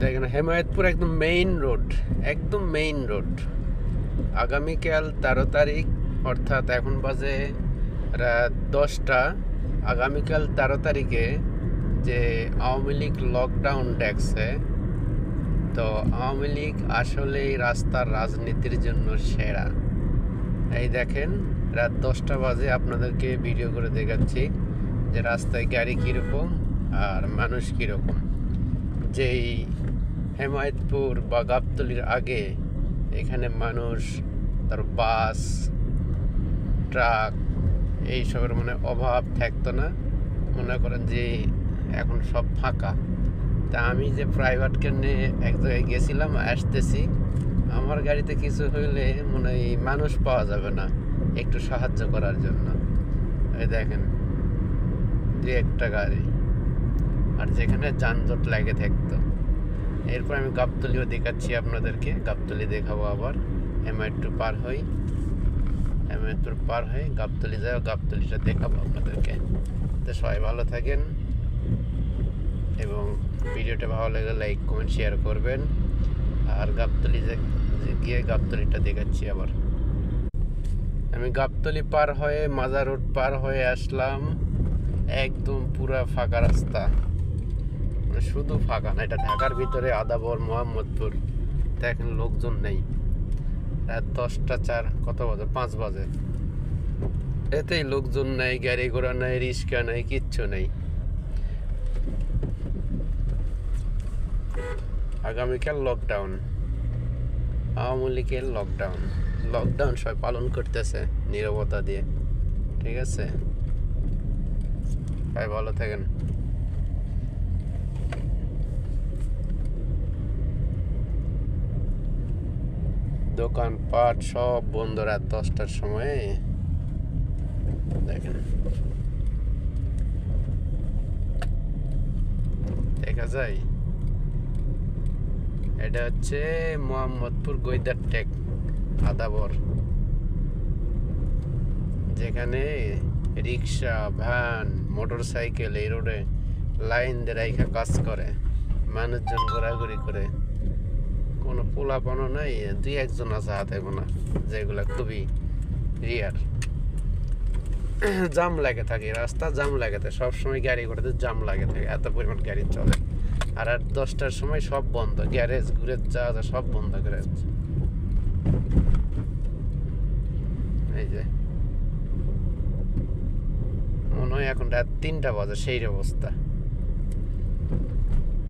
দেখেন হেমায়েতপুর একদম main road. আগামীকাল 13 তারিখ, অর্থাৎ এখন বাজে রাত 10টা। আগামীকাল 13 তারিখে যে আওয়ামী লীগ লকডাউন ডাকছে, তো আওয়ামী লীগ আসলেই রাস্তার রাজনীতির জন্য সেরা। এই দেখেন রাত 10টা বাজে আপনাদেরকে ভিডিও করে দেখাচ্ছি যে রাস্তায় গাড়ি কীরকম আর মানুষ কীরকম। যেই হেমায়েতপুর বা গাবতলীর আগে এখানে মানুষ, তার বাস, ট্রাক এইসবের অভাব থাকতো না। মনে করেন যে এখন সব ফাঁকা। তা আমি যে প্রাইভেটকে নিয়ে এক জায়গায় গেছিলাম, আসতেছি, আমার গাড়িতে কিছু হইলে মানুষ পাওয়া যাবে না একটু সাহায্য করার জন্য। এই দেখেন দুই একটা গাড়ি, আর যেখানে যানজট লাগে থাকতো। এরপর আমি গাবতলীও দেখাচ্ছি আপনাদেরকে, গাবতলী দেখাবো আবার। হেমায়েতপুর পার হয়ে গাবতলী যাও, গাবতলীটা দেখাবো আপনাদেরকে। তো সবাই ভালো থাকেন এবং ভিডিওটা ভালো লাগলে লাইক কমেন্ট শেয়ার করবেন। আর গাবতলী গিয়ে গাবতলীটা দেখাচ্ছি আবার। আমি গাবতলী পার হয়ে মাজার রোড পার হয়ে আসলাম, একদম পুরা ফাঁকা রাস্তা, শুধু ফাঁকা না। এটা ঢাকার ভিতরে আদাবর মোহাম্মদপুর, দেখেন লোকজন নেই। রাত 10টা 4 কত বাজে, 5 বাজে, এতেই লোকজন নেই, গাড়ি ঘোড়া নেই, রিক্সা নেই, কিচ্ছু নেই। আগামীকাল লকডাউন, আওয়ামী লীগের লকডাউন সবাই পালন করতেছে নীরবতা দিয়ে। ঠিক আছে, সবাই ভালো থাকেন। দোকানপাট সব বন্ধ রাত 10টার সময়। দেখেন দেখা যায়, এটা হচ্ছে মোহাম্মদপুর গৈদার টেক আদাবর, যেখানে রিক্সা, ভ্যান, মোটর সাইকেল এই রোডে লাইন দিয়ে রাইখা কাজ করে, মানুষজন ঘোরাঘুরি করে। কোনো পোলাপানো নাই, 2-1জন আছে হাতে গোনা, যেগুলো খুবই রিয়ার। জাম লাগে থাকে, রাস্তা জাম লাগে থাকে, সবসময় গাড়ি ঘোড়াতে জাম লাগে থাকে, এত পরিমাণ গাড়ি চলে। আর 10টার সময় সব বন্ধ, গ্যারেজ ঘুরে যা সব বন্ধ করে যাচ্ছে। এই যে মনে হয় এখন রাত 3টা বাজে, সেই অবস্থা।